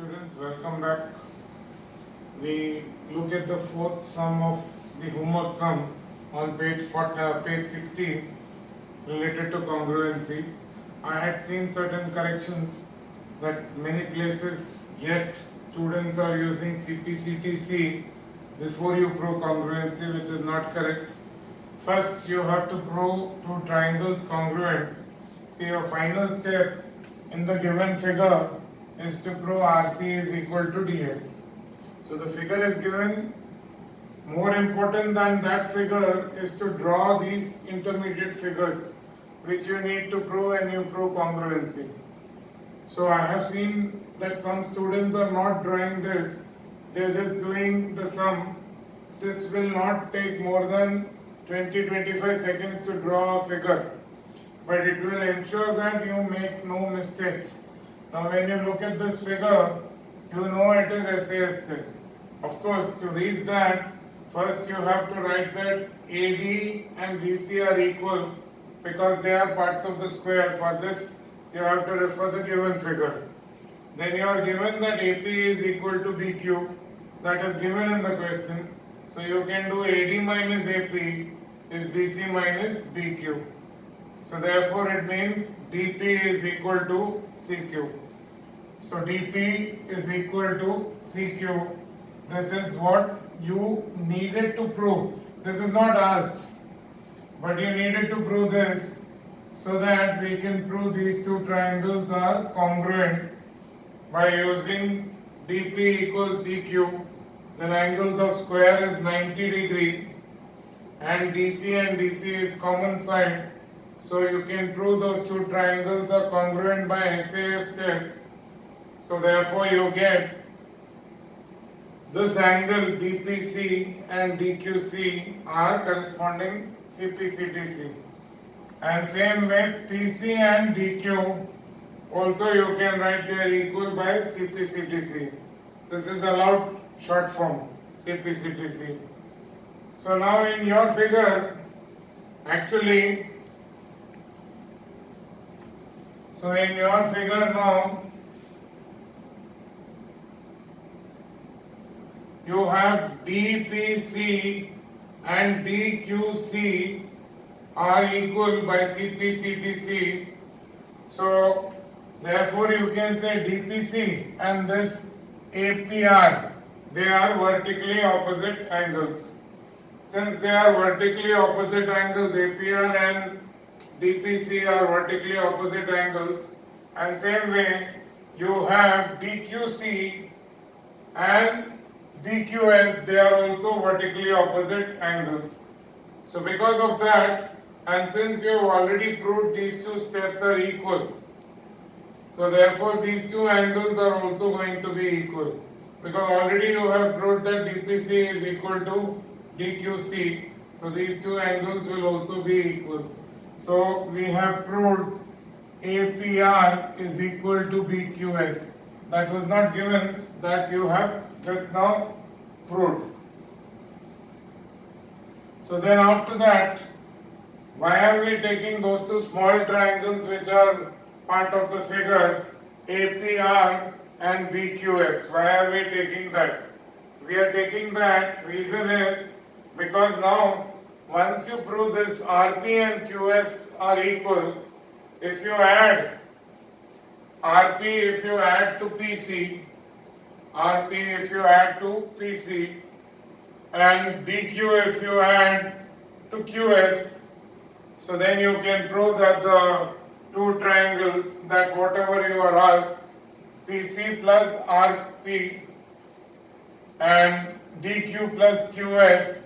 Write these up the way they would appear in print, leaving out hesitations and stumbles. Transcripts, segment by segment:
students, welcome back. We look at the fourth sum of the homework sum on page 16 related to congruency. I had seen certain corrections that many places yet students are using CPCTC before you prove congruency, which is not correct. First you have to prove two triangles congruent. So your final step in the given figure is to prove RC is equal to DS. So the figure is given. More important than that figure is to draw these intermediate figures which you need to prove when you prove congruency. So I have seen that some students are not drawing this, they are just doing the sum. This will not take more than 20-25 seconds to draw a figure, but it will ensure that you make no mistakes. Now when you look at this figure, you know it is SAS test. Of course, to reach that, first you have to write that AD and BC are equal because they are parts of the square. For this, you have to refer the given figure. Then you are given that AP is equal to BQ. That is given in the question. So you can do AD minus AP is BC minus BQ. So therefore it means DP is equal to CQ. So DP is equal to CQ. This is what you needed to prove. This is not asked, but you needed to prove this so that we can prove these two triangles are congruent by using DP equals CQ. The angles of square is 90 degree and DC and DC is common side. So you can prove those two triangles are congruent by SAS test. So therefore you get this angle DPC and DQC are corresponding CPCTC. And same way PC and DQ also you can write they are equal by CPCTC. This is allowed short form CPCTC. So now in your figure actually now you have DPC and DQC are equal by CPCTC. So therefore you can say DPC and this APR, they are vertically opposite angles. Since they are vertically opposite angles, APR and DPC are vertically opposite angles, and same way you have DQC and DQS, they are also vertically opposite angles. So because of that, and since you have already proved these two steps are equal, so therefore these two angles are also going to be equal, because already you have proved that DPC is equal to DQC, so these two angles will also be equal. So we have proved APR is equal to BQS. That was not given, that you have just now proved. So then after that, why are we taking those two small triangles which are part of the figure, APR and BQS? Why are we taking that? We are taking that, reason is because now once you prove this RP and QS are equal, if you add RP if you add to PC, RP if you add to PC, and DQ if you add to QS, so then you can prove that the two triangles, that whatever you are asked, PC plus RP and DQ plus QS,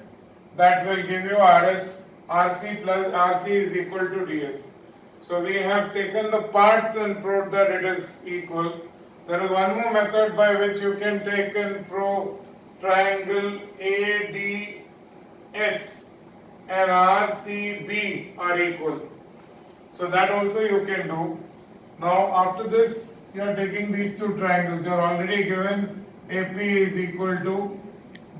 that will give you RC plus RC is equal to DS. So we have taken the parts and proved that it is equal. There is one more method by which you can take and prove triangle ADS and RCB are equal. So that also you can do. Now after this you are taking these two triangles. You are already given AP is equal to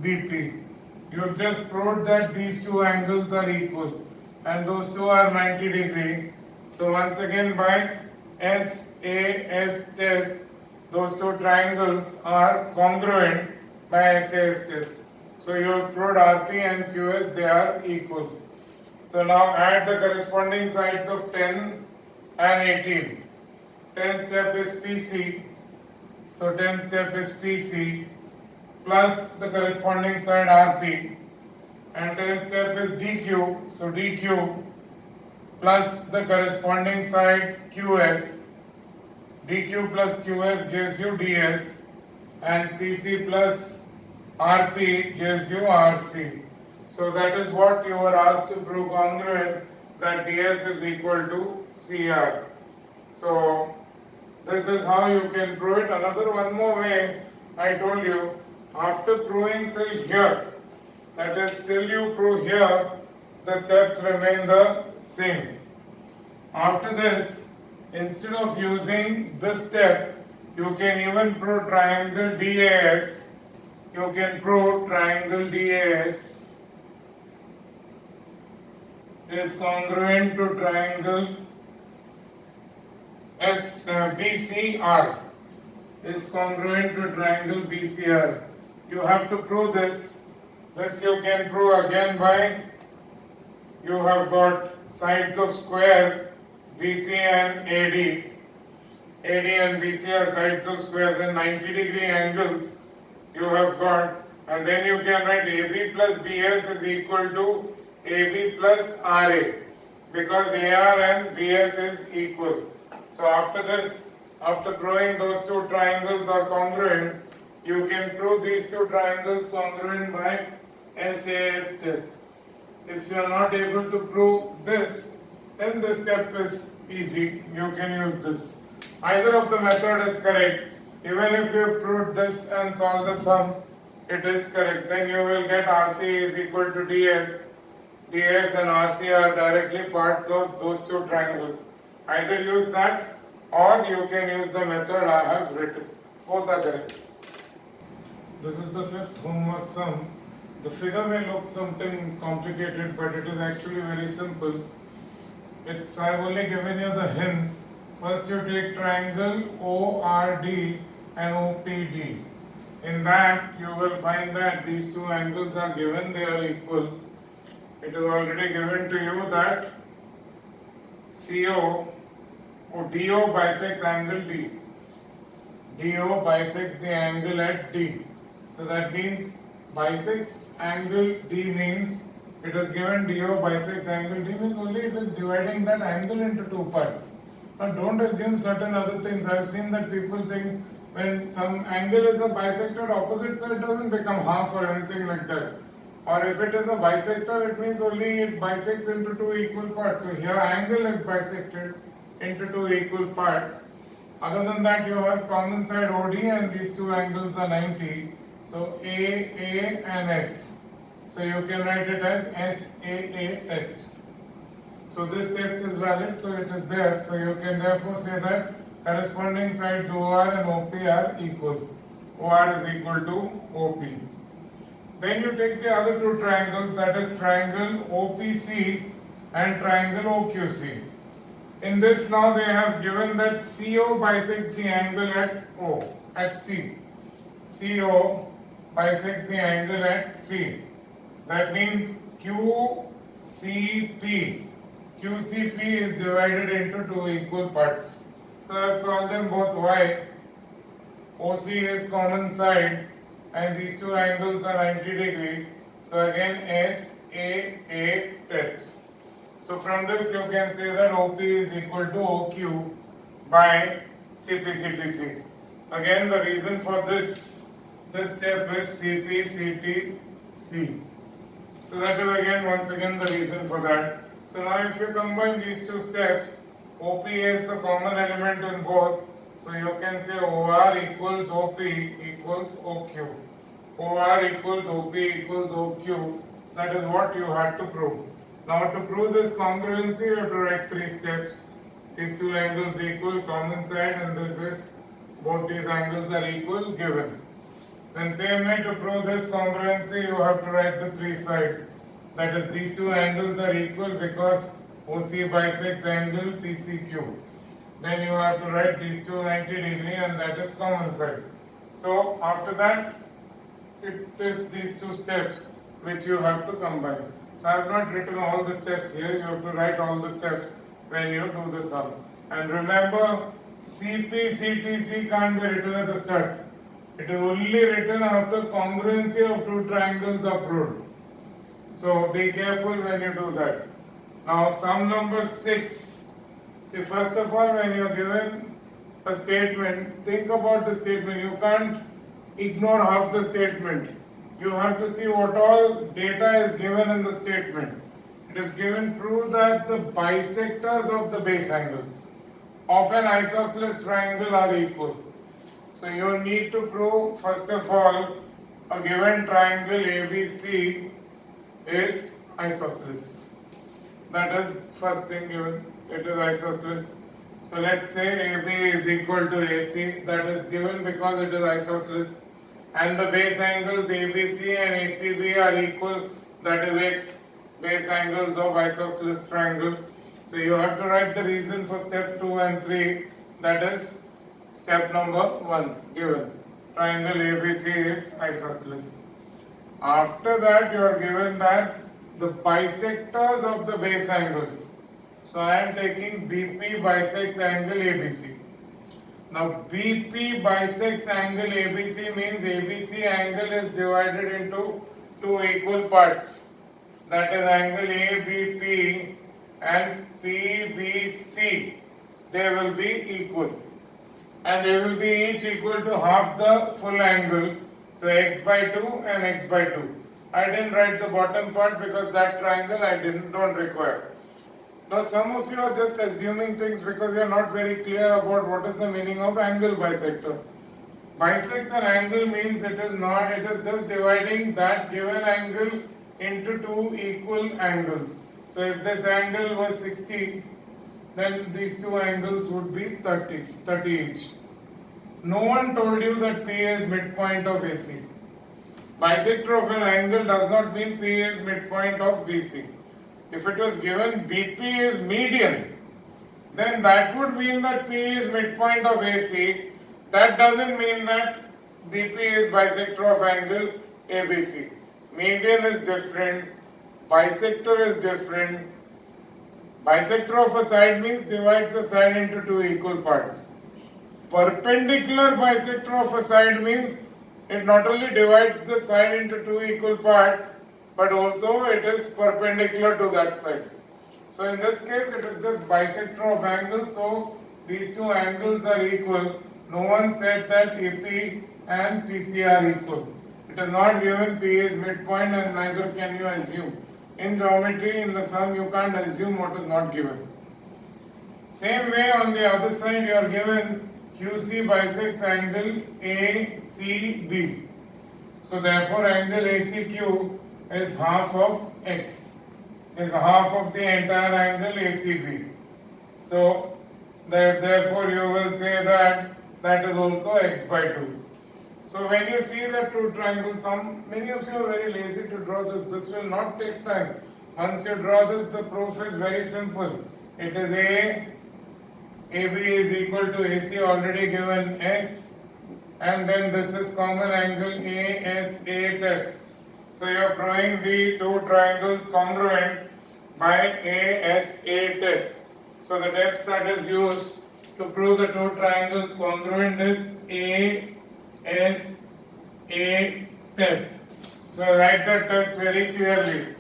BP. You have just proved that these two angles are equal and those two are 90 degree. So once again by SAS test those two triangles are congruent by SAS test. So you have proved RP and QS, they are equal. So now add the corresponding sides of 10 and 18. 10 step is PC, so 10 step is PC plus the corresponding side RP, and 10 step is DQ, so DQ plus the corresponding side QS. DQ plus QS gives you DS, and PC plus RP gives you RC. So that is what you were asked to prove congruent, that DS is equal to CR. So this is how you can prove it. Another one more way, I told you, after proving till here, that is till you prove here, the steps remain the same. After this, instead of using this step, you can even prove triangle DAS. You can prove triangle DAS is congruent to triangle BCR, is congruent to triangle BCR. You have to prove this. This you can prove again by, you have got sides of square BC and AD. AD and BC are sides of square, then 90-degree angles you have got, and then you can write AB plus BS is equal to AB plus RA, because AR and BS is equal. So after this, after proving those two triangles are congruent, you can prove these two triangles congruent by SAS test. If you are not able to prove this, then this step is easy. You can use this. Either of the method is correct. Even if you have proved this and solve the sum, it is correct. Then you will get RC is equal to DS. DS and RC are directly parts of those two triangles. Either use that or you can use the method I have written. Both are correct. This is the fifth homework sum. The figure may look something complicated, but it is actually very simple. I have only given you the hints. First you take triangle ORD and OPD. In that you will find that these two angles are given, they are equal. It is already given to you that CO or DO bisects angle D. DO bisects the angle at D. So that means bisects angle D means it is given DO bisects angle D means only it is dividing that angle into two parts. Now don't assume certain other things. I have seen that people think when some angle is a bisected opposite side doesn't become half or anything like that. Or if it is a bisector, it means only it bisects into two equal parts. So here angle is bisected into two equal parts. Other than that, you have common side OD and these two angles are 90. So A and S. So you can write it as SAA test. So this test is valid, so it is there. So you can therefore say that corresponding sides OR and OP are equal. OR is equal to OP. Then you take the other two triangles, that is triangle OPC and triangle OQC. In this now they have given that CO bisects the angle at C. CO bisects the angle at C. That means QCP. QCP is divided into two equal parts. So I have called them both Y. OC is common side and these two angles are 90 degree. So again SAA test. So from this you can say that OP is equal to OQ by CPCTC. Again the reason for this step is CPCTC. So that is again once again the reason for that. So now if you combine these two steps, OP is the common element in both. So you can say OR equals OP equals OQ. OR equals OP equals OQ. That is what you had to prove. Now to prove this congruency, you have to write three steps. These two angles equal, common side, and this is both these angles are equal given. Then same way to prove this congruency, you have to write the three sides. That is, these two angles are equal because OC bisects angle PCQ. then you have to write these two 90 degree, and that is common side. So after that, it is these two steps which you have to combine. So I have not written all the steps here, you have to write all the steps when you do the sum. And remember, CP/CTC can't be written at the start. It is only written after congruency of two triangles are proved. So be careful when you do that. Now sum number 6. See, first of all, when you are given a statement, think about the statement. You can't ignore half the statement. You have to see what all data is given in the statement. It is given, prove that the bisectors of the base angles of an isosceles triangle are equal. So you need to prove, first of all, a given triangle ABC is isosceles. That is first thing given, it is isosceles. So let's say AB is equal to AC, that is given because it is isosceles. And the base angles ABC and ACB are equal, that is X, base angles of isosceles triangle. So you have to write the reason for step 2 and 3, that is step number 1 given. Triangle ABC is isosceles. After that you are given that the bisectors of the base angles. So I am taking BP bisects angle ABC. Now BP bisects angle ABC means ABC angle is divided into two equal parts. That is angle ABP and PBC. They will be equal. And they will be each equal to half the full angle. So x by 2 and x by 2. I didn't write the bottom part because that triangle I don't require. Now some of you are just assuming things because you are not very clear about what is the meaning of angle bisector. Bisects an angle means it is just dividing that given angle into two equal angles. So if this angle was 60, then these two angles would be 30 each. No one told you that P is midpoint of AC. Bisector of an angle does not mean P is midpoint of BC. If it was given BP is median, then that would mean that P is midpoint of AC. That doesn't mean that BP is bisector of angle ABC. Median is different, bisector is different. Bisector of a side means divides the side into two equal parts. Perpendicular bisector of a side means it not only divides the side into two equal parts, but also it is perpendicular to that side. So in this case it is just bisector of angle, so these two angles are equal. No one said that AP and PC are equal. It is not given P is midpoint, and neither can you assume. In geometry, in the sum, you can't assume what is not given. Same way on the other side you are given QC bisects angle ACB. So therefore angle ACQ is half of X, is half of the entire angle ACB. So therefore you will say that that is also X by 2. So when you see the two triangles, many of you are very lazy to draw this. This will not take time. Once you draw this, the proof is very simple. It is AB is equal to AC, already given S, and then this is common angle ASA test. So you are proving the two triangles congruent by ASA test. So the test that is used to prove the two triangles congruent is ASA test. So write the test very clearly.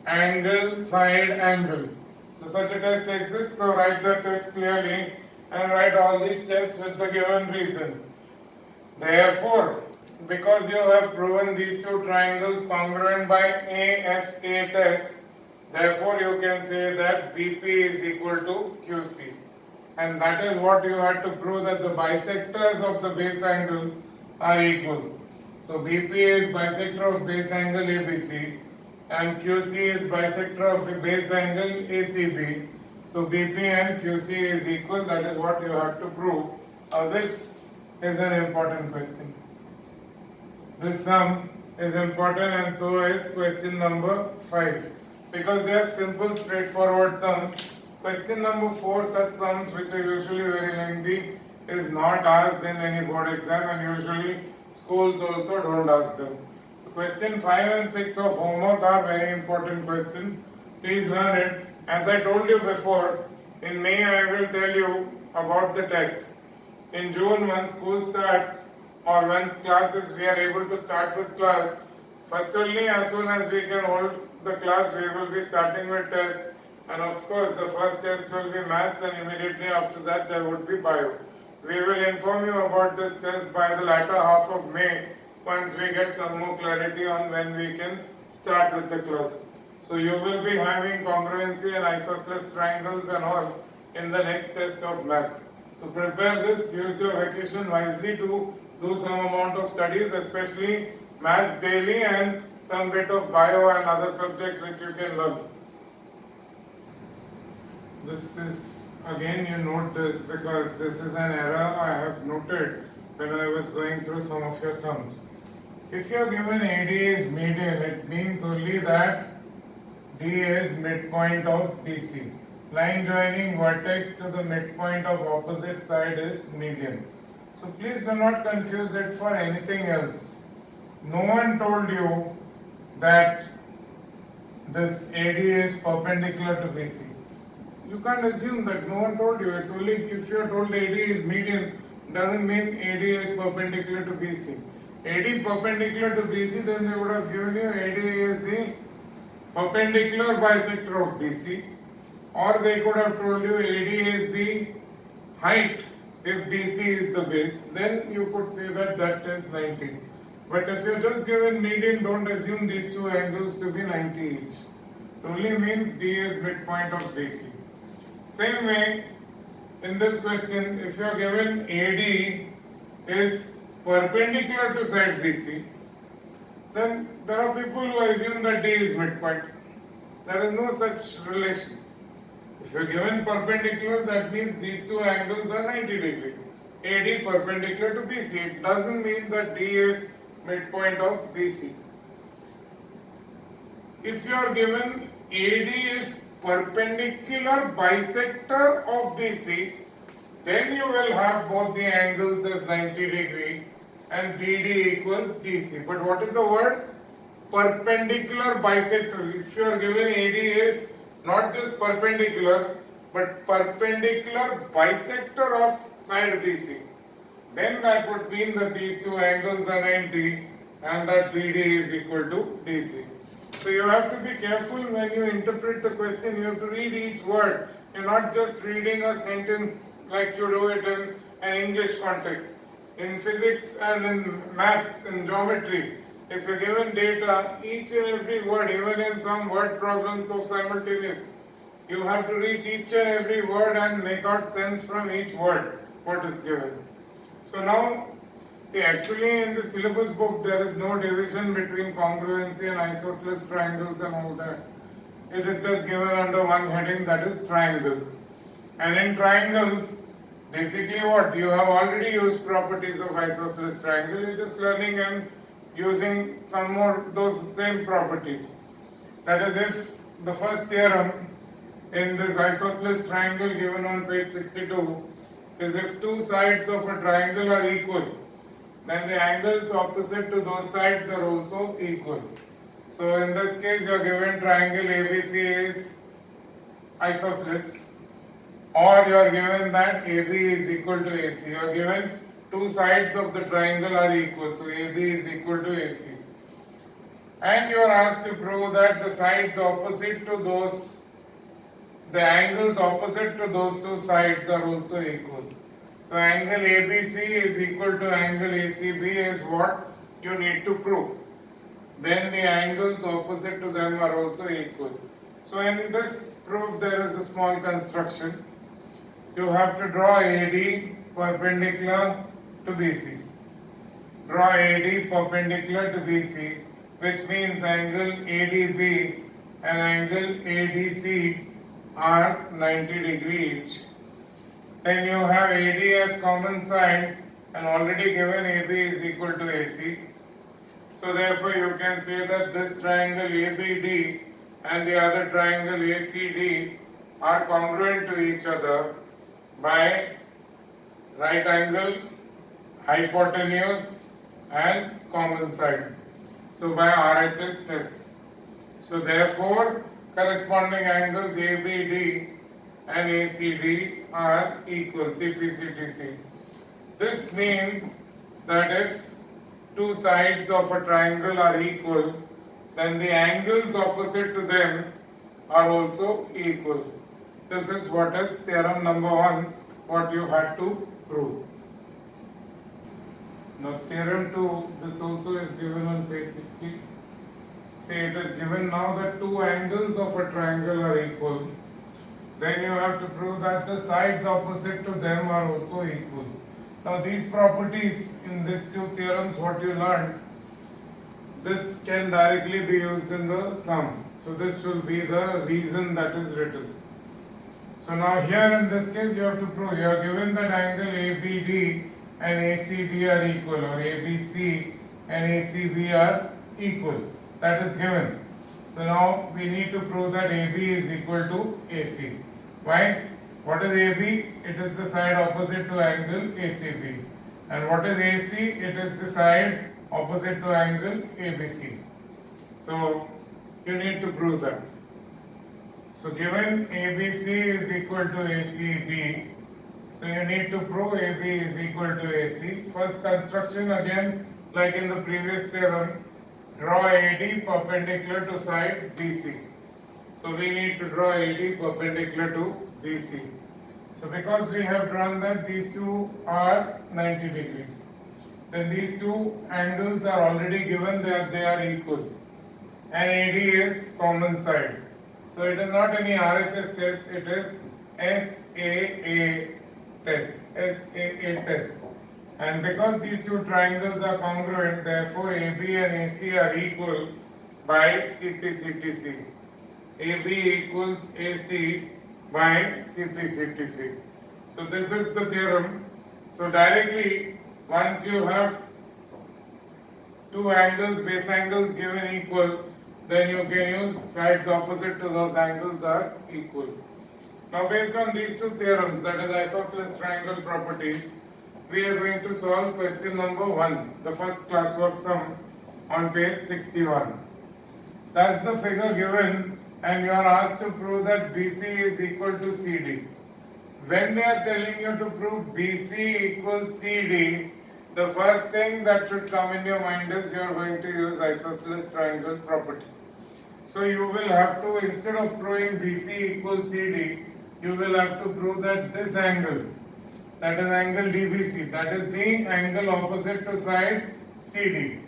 Angle, side, angle. So such a test exists, so write the test clearly and write all these steps with the given reasons. Therefore, because you have proven these two triangles congruent by ASA test, therefore you can say that BP is equal to QC. And that is what you had to prove, that the bisectors of the base angles are equal. So BP is bisector of base angle ABC and QC is bisector of the base angle ACB. So BP and QC is equal, that is what you have to prove. This is an important question. This sum is important, and so is question number 5. Because they are simple, straightforward sums, Question number 4, such sums which are usually very lengthy, is not asked in any board exam, and usually schools also don't ask them. So question 5 and 6 of homework are very important questions. Please learn it. As I told you before, in May I will tell you about the test. In June, once school starts or once classes, we are able to start with class. First only, as soon as we can hold the class, we will be starting with test. And of course, the first test will be maths, and immediately after that there would be bio. We will inform you about this test by the latter half of May once we get some more clarity on when we can start with the class. So you will be having congruency and isosceles triangles and all in the next test of maths. So prepare this, use your vacation wisely to do some amount of studies, especially maths daily and some bit of bio and other subjects which you can learn. This is, again you note this because this is an error I have noted when I was going through some of your sums. If you are given AD is median, it means only that D is midpoint of DC. Line joining vertex to the midpoint of opposite side is median. So please do not confuse it for anything else. No one told you that this AD is perpendicular to BC. You can't assume that. No one told you. It's only if you are told AD is median, doesn't mean AD is perpendicular to BC. AD perpendicular to BC, then they would have given you AD is the perpendicular bisector of BC, or they could have told you AD is the height if BC is the base, then you could say that that is 90. But if you're just given median, don't assume these two angles to be 90 each. It only means D is midpoint of BC. Same way, in this question, if you are given AD is perpendicular to side BC, then there are people who assume that D is midpoint. There is no such relation. If you are given perpendicular, that means these two angles are 90 degree. AD perpendicular to BC. It doesn't mean that D is midpoint of BC. If you are given AD is perpendicular bisector of BC, then you will have both the angles as 90 degree and BD equals DC. But what is the word? Perpendicular bisector. If you are given AD is not just perpendicular, but perpendicular bisector of side BC, then that would mean that these two angles are 90 and that BD is equal to DC. So you have to be careful when you interpret the question. You have to read each word. You're not just reading a sentence like you do it in an English context. In physics and in maths and geometry, if you're given data, each and every word, even in some word problems of simultaneous, you have to read each and every word and make out sense from each word what is given. So now, see, actually in the syllabus book there is no division between congruency and isosceles triangles and all that. It is just given under one heading, that is triangles. And in triangles, basically what? You have already used properties of isosceles triangle, you're just learning and using some more those same properties. That is, if the first theorem in this isosceles triangle given on page 62 is if two sides of a triangle are equal, then the angles opposite to those sides are also equal. So in this case you are given triangle ABC is isosceles, or you are given that AB is equal to AC. You are given two sides of the triangle are equal, so AB is equal to AC. And you are asked to prove that the sides opposite to those, the angles opposite to those two sides are also equal. So angle ABC is equal to angle ACB is what you need to prove. Then the angles opposite to them are also equal. So in this proof there is a small construction. You have to draw AD perpendicular to BC. Draw AD perpendicular to BC, which means angle ADB and angle ADC are 90 degree each. Then you have AD as common side and already given AB is equal to AC. So therefore you can say that this triangle ABD and the other triangle ACD are congruent to each other by right angle, hypotenuse and common side. So by RHS test. So therefore corresponding angles ABD and ACD are equal, CPCTC. This means that if two sides of a triangle are equal, then the angles opposite to them are also equal. This is what is theorem number 1, what you had to prove. Now theorem 2, this also is given on page 60. Say it is given now that two angles of a triangle are equal. Then you have to prove that the sides opposite to them are also equal. Now these properties in these two theorems what you learned, this can directly be used in the sum. So this will be the reason that is written. So now here in this case you have to prove, you are given that angle ABD and ACD are equal, or ABC and ACB are equal. That is given. So now we need to prove that AB is equal to AC. Why? What is AB? It is the side opposite to angle ACB. And what is AC? It is the side opposite to angle ABC. So you need to prove that. So given ABC is equal to ACB, so you need to prove AB is equal to AC. First construction again, like in the previous theorem, draw AD perpendicular to side BC. So we need to draw AD perpendicular to BC. So because we have drawn that these two are 90 degrees, then these two angles are already given that they are equal, and AD is common side. So it is not any RHS test, it is SAA test, SAA test. And because these two triangles are congruent, therefore AB and AC are equal by CPCTC. AB equals AC by CPCTC. So this is the theorem. So directly, once you have two angles, base angles given equal, then you can use sides opposite to those angles are equal. Now based on these two theorems, that is isosceles triangle properties, we are going to solve question number 1, the first classwork sum on page 61. That's the figure given, and you are asked to prove that BC is equal to CD. When they are telling you to prove BC equals CD, the first thing that should come in your mind is you are going to use isosceles triangle property. So you will have to, instead of proving BC equals CD, you will have to prove that this angle, that is angle DBC, that is the angle opposite to side CD.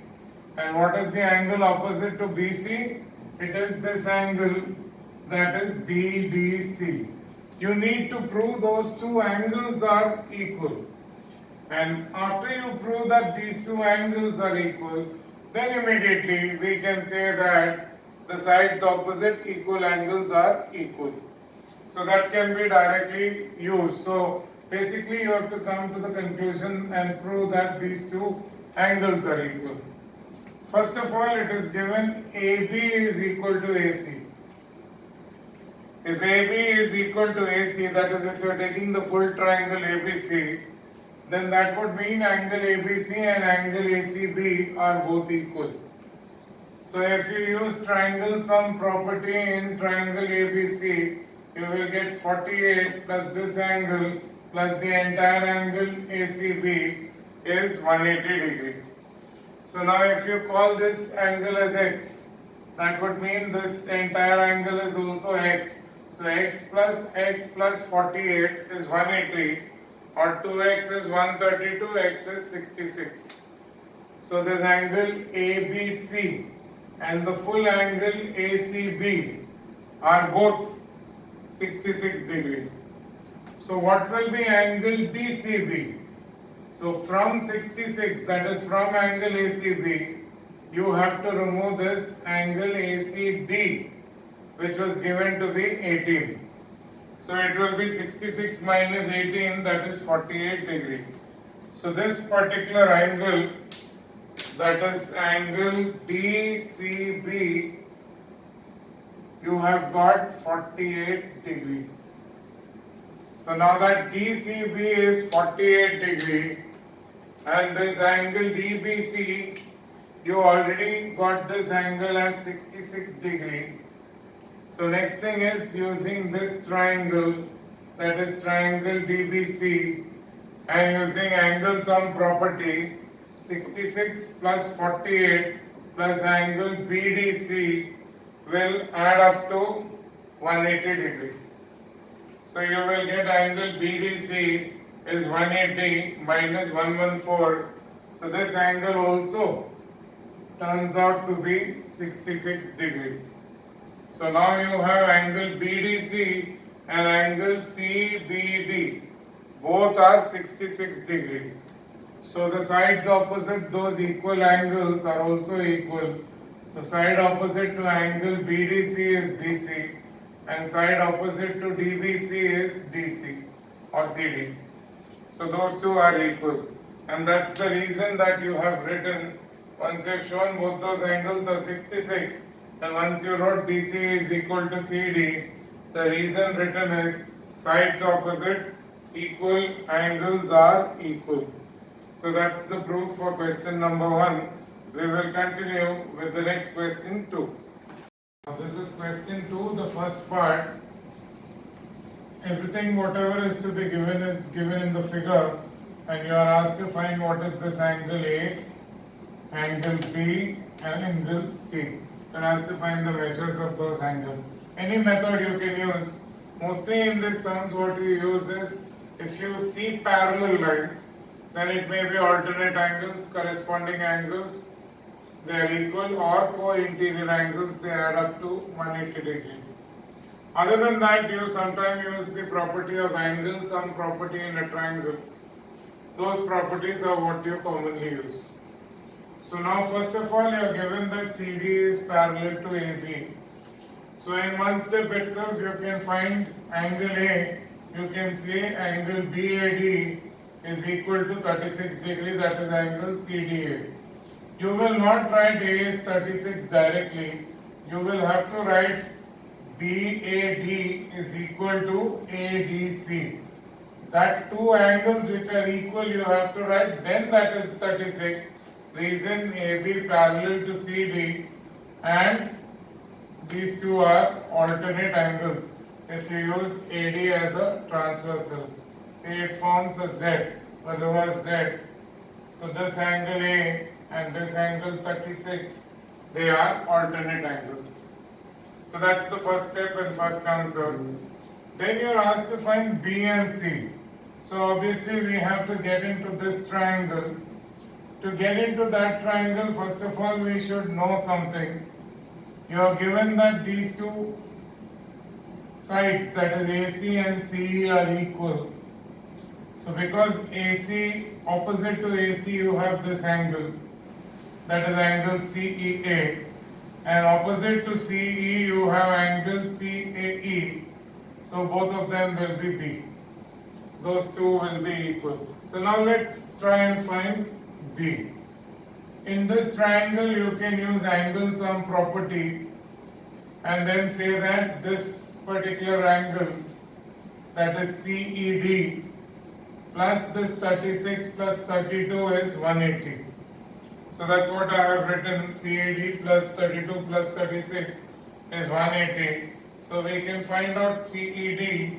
And what is the angle opposite to BC? It is this angle, that is BDC. You need to prove those two angles are equal. And after you prove that these two angles are equal, then immediately we can say that the sides opposite equal angles are equal. So that can be directly used. So basically you have to come to the conclusion and prove that these two angles are equal. First of all, it is given AB is equal to AC. If AB is equal to AC, that is if you are taking the full triangle ABC, then that would mean angle ABC and angle ACB are both equal. So if you use triangle sum property in triangle ABC, you will get 48 plus this angle plus the entire angle ACB is 180 degree. So now if you call this angle as x, that would mean this entire angle is also x. So x plus 48 is 180, or 2x is 132, x is 66. So this angle ABC and the full angle ACB are both 66 degree. So what will be angle DCB? So from 66, that is from angle ACB, you have to remove this angle ACD, which was given to be 18. So it will be 66 minus 18, that is 48 degree. So this particular angle, that is angle DCB, you have got 48 degree. So now that DCB is 48 degree and this angle DBC, you already got this angle as 66 degree. So next thing is using this triangle, that is triangle DBC, and using angle sum property, 66 plus 48 plus angle BDC will add up to 180 degree. So you will get angle BDC is 180 minus 114. So this angle also turns out to be 66 degree. So now you have angle BDC and angle CBD. Both are 66 degree. So the sides opposite those equal angles are also equal. So side opposite to angle BDC is BC and side opposite to DBC is DC or CD. So those two are equal, and that's the reason that you have written, once you've shown both those angles are 66 and once you wrote BC is equal to CD, the reason written is sides opposite equal angles are equal. So that's the proof for question number 1. We will continue with the next question 2. This is question 2, the first part. Everything whatever is to be given is given in the figure, and you are asked to find what is this angle A, angle B and angle C. You are asked to find the measures of those angles. Any method you can use. Mostly in these sums what you use is, if you see parallel lines, then it may be alternate angles, corresponding angles, they are equal, or co-interior angles, they add up to 180 degree. Other than that, you sometimes use the property of angle sum property in a triangle. Those properties are what you commonly use. So now first of all, you are given that CD is parallel to AB. So in one step itself, you can find angle A. You can say angle BAD is equal to 36 degree, that is angle CDA. You will not write A is 36 directly. You will have to write BAD is equal to ADC. That two angles which are equal you have to write, then that is 36. Reason AB parallel to CD, and these two are alternate angles. If you use AD as a transversal, see it forms a Z, otherwise Z. So this angle A and this angle 36, they are alternate angles. So that's the first step and first answer. Then you are asked to find B and C. So obviously we have to get into this triangle. To get into that triangle, first of all we should know something. You are given that these two sides, that is AC and CE, are equal. So because AC, opposite to AC you have this angle, that is angle CEA, and opposite to CE you have angle CAE. So both of them will be B. Those two will be equal. So now let's try and find B. In this triangle you can use angle sum property and then say that this particular angle, that is CED, plus this 36 plus 32 is 180. So that's what I have written, CED plus 32 plus 36 is 180. So we can find out CED.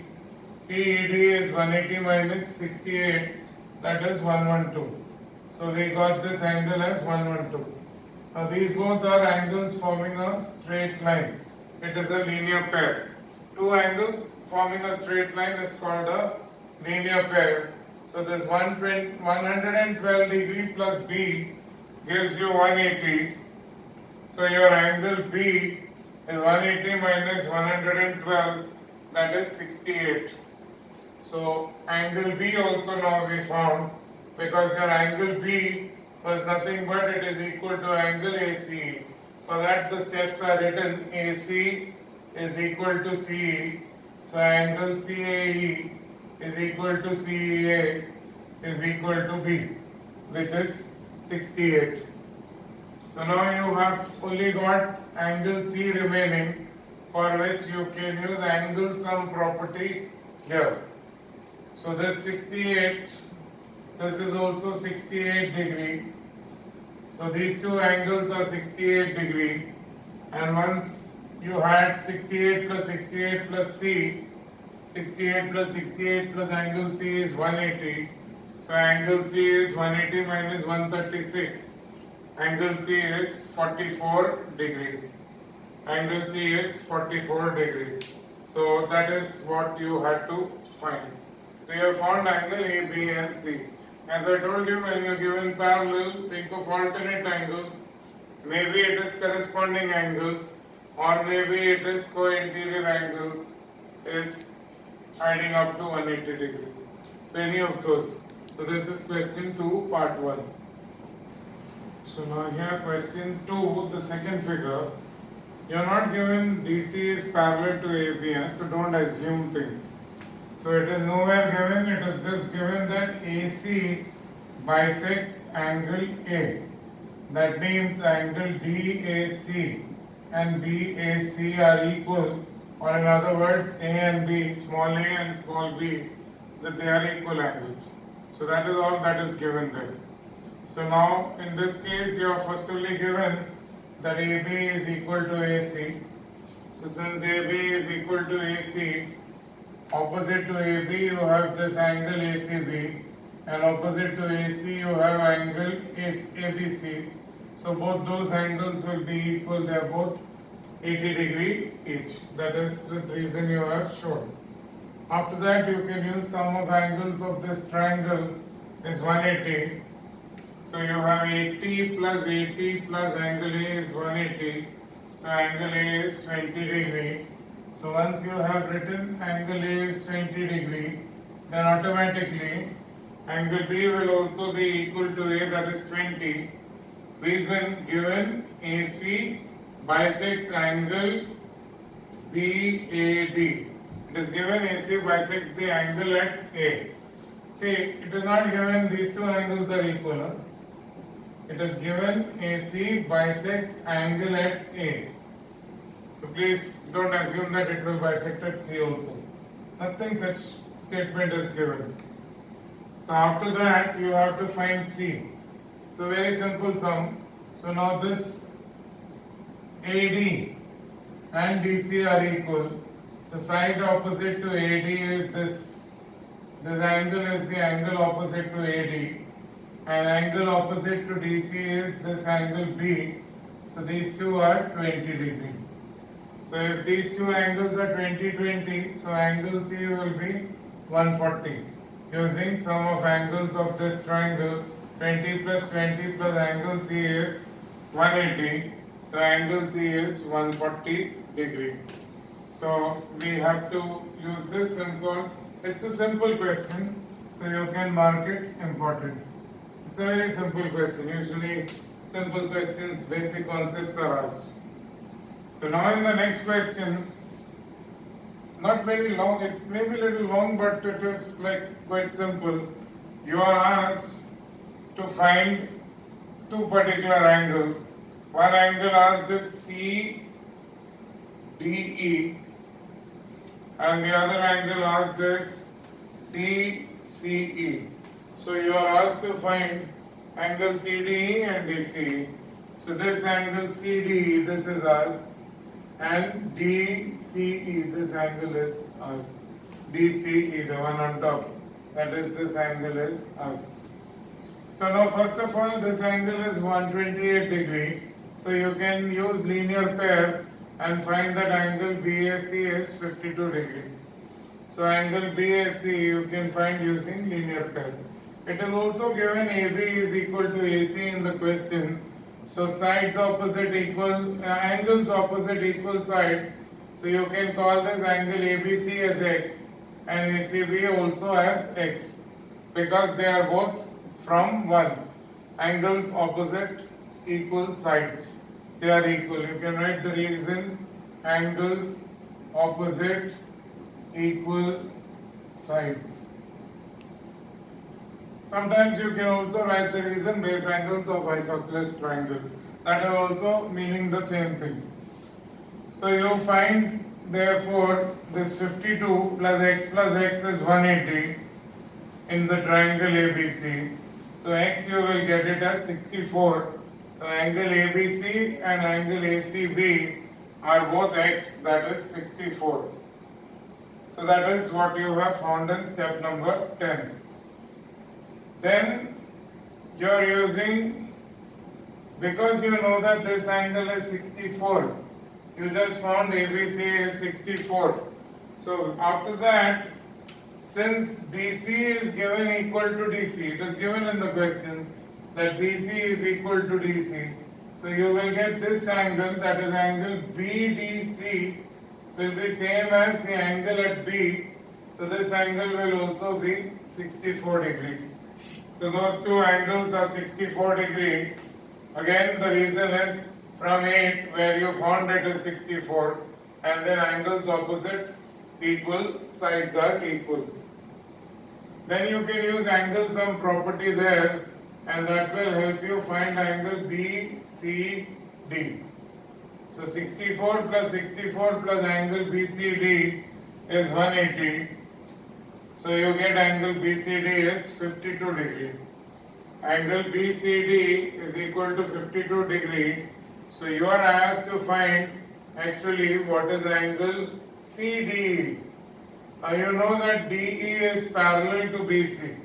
CED is 180 minus 68, that is 112. So we got this angle as 112. Now these both are angles forming a straight line. It is a linear pair. Two angles forming a straight line is called a linear pair. So this 112 degree plus B gives you 180. So your angle B is 180 minus 112, that is 68. So angle B also now we found, because your angle B was nothing but it is equal to angle ACE. For that the steps are written, AC is equal to CE. So angle CAE is equal to CEA is equal to B, which is 68. So now you have only got angle C remaining, for which you can use angle sum property here. So this 68, this is also 68 degree. So these two angles are 68 degree, and once you had 68 plus 68 plus C, 68 plus 68 plus angle C is 180. So angle C is 180 minus 136. Angle C is 44 degree. Angle C is 44 degree. So that is what you had to find. So you have found angle A, B and C. As I told you, when you are given parallel, think of alternate angles. Maybe it is corresponding angles, or maybe it is co-interior angles is adding up to 180 degree. So any of those. So this is question 2, part 1. So now here question 2, the second figure. You are not given DC is parallel to AB, so don't assume things. So it is nowhere given, it is just given that AC bisects angle A. That means angle DAC and BAC are equal, or in other words, A and B, small a and small b, that they are equal angles. So that is all that is given there. So now in this case you are firstly given that AB is equal to AC. So since AB is equal to AC, opposite to AB you have this angle ACB, and opposite to AC you have angle ABC. So both those angles will be equal, they are both 80 degree each. That is the reason you have shown. After that you can use sum of angles of this triangle is 180. So you have 80 plus angle A is 180. So angle A is 20 degree. So once you have written angle A is 20 degree, then automatically angle B will also be equal to A, that is 20. Reason given, AC bisects angle BAD. It is given AC bisects the angle at A. See, it is not given these two angles are equal. Huh? It is given AC bisects angle at A. So please don't assume that it will bisect at C also. Nothing such statement is given. So after that you have to find C. So very simple sum. So now this AD and DC are equal. So side opposite to AD is this. This angle is the angle opposite to AD. And angle opposite to DC is this angle B. So these two are 20 degree. So if these two angles are 20, so angle C will be 140. Using sum of angles of this triangle, 20 plus 20 plus angle C is 180. So angle C is 140 degree. So we have to use this and so on. It's a simple question, so you can mark it important. It's a very simple question. Usually simple questions, basic concepts are asked. So now in the next question, not very long, it may be a little long, but it is like quite simple. You are asked to find two particular angles. One angle asked is CDE and the other angle asked is DCE. So you are asked to find angle CDE and DCE. So this angle CDE, this is asked, and DCE, this angle is asked. DCE, the one on top, that is this angle is asked. So now first of all, this angle is 128 degree. So you can use linear pair and find that angle BAC is 52 degree. So angle BAC you can find using linear pair. It is also given AB is equal to AC in the question. So sides opposite equal, angles opposite equal sides. So you can call this angle ABC as X and ACB also as X, because they are both from 1. Angles opposite equal sides. They are equal. You can write the reason, angles opposite equal sides. Sometimes you can also write the reason, base angles of isosceles triangle. That is also meaning the same thing. So you find therefore this 52 plus x is 180. in the triangle ABC. So x you will get it as 64. So angle ABC and angle ACB are both x, that is 64. So that is what you have found in step number 10. Then you are using, because you know that this angle is 64, you just found ABC is 64. So after that, since BC is given equal to DC, it is given in the question that BC is equal to DC. So you will get this angle, that is angle BDC, will be same as the angle at B. So this angle will also be 64 degree. So those two angles are 64 degree. Again, the reason is from 8 where you found it is 64, and then angles opposite equal, sides are equal. Then you can use angle sum property there, and that will help you find angle BCD. So 64 plus 64 plus angle BCD is 180. So you get angle BCD is 52 degree. Angle BCD is equal to 52 degree. So you are asked to find actually what is angle CDE. Now you know that DE is parallel to BC.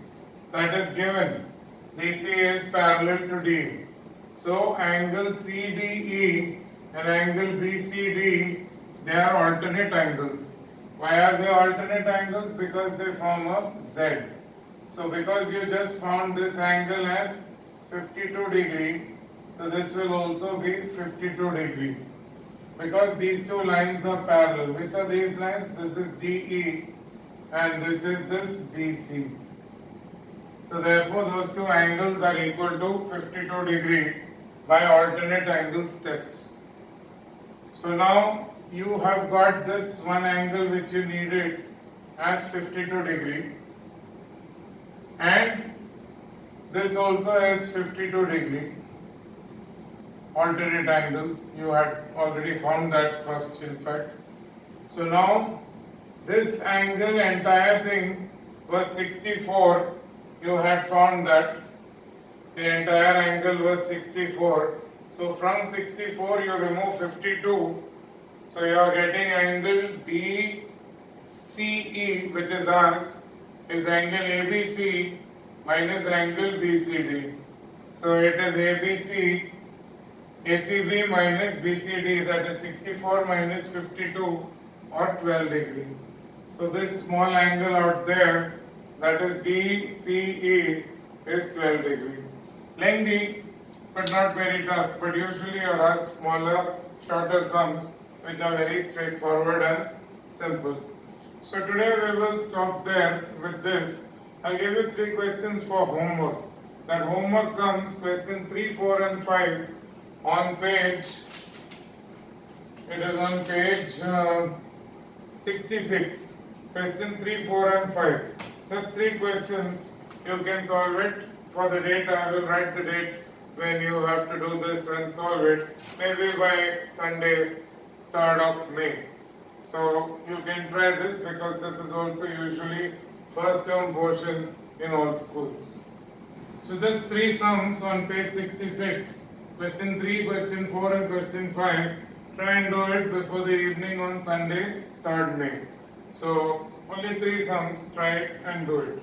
That is given. DC is parallel to DE. So angle CDE and angle BCD, they are alternate angles. Why are they alternate angles? Because they form a Z. So because you just found this angle as 52 degree, so this will also be 52 degree. Because these two lines are parallel. Which are these lines? This is DE and this is this BC. So therefore those two angles are equal to 52 degree by alternate angles test. So now you have got this one angle which you needed as 52 degree, and this also has 52 degree. Alternate angles, you had already found that first in fact. So now this angle, entire thing was 64, you had found that the entire angle was 64. So from 64 you remove 52, so you are getting angle DCE, which is asked, is angle ABC minus angle BCD. So it is ABC, ACB minus BCD, that is 64 minus 52 or 12 degree. So this small angle out there, that is DCE, is 12 degree. Lengthy but not very tough, but usually you are asked smaller, shorter sums which are very straightforward and simple. So today we will stop there with this. I'll give you 3 questions for homework. That homework sums question 3, 4 and 5 on page, it is on page 66. Question 3, 4 and 5. Just 3 questions, you can solve it. For the date, I will write the date when you have to do this and solve it, maybe by Sunday 3rd of May. So you can try this because this is also usually first term portion in all schools. So just 3 sums on page 66. Question 3, question 4 and question 5. Try and do it before the evening on Sunday 3rd May. So only 3 sums, try it and do it.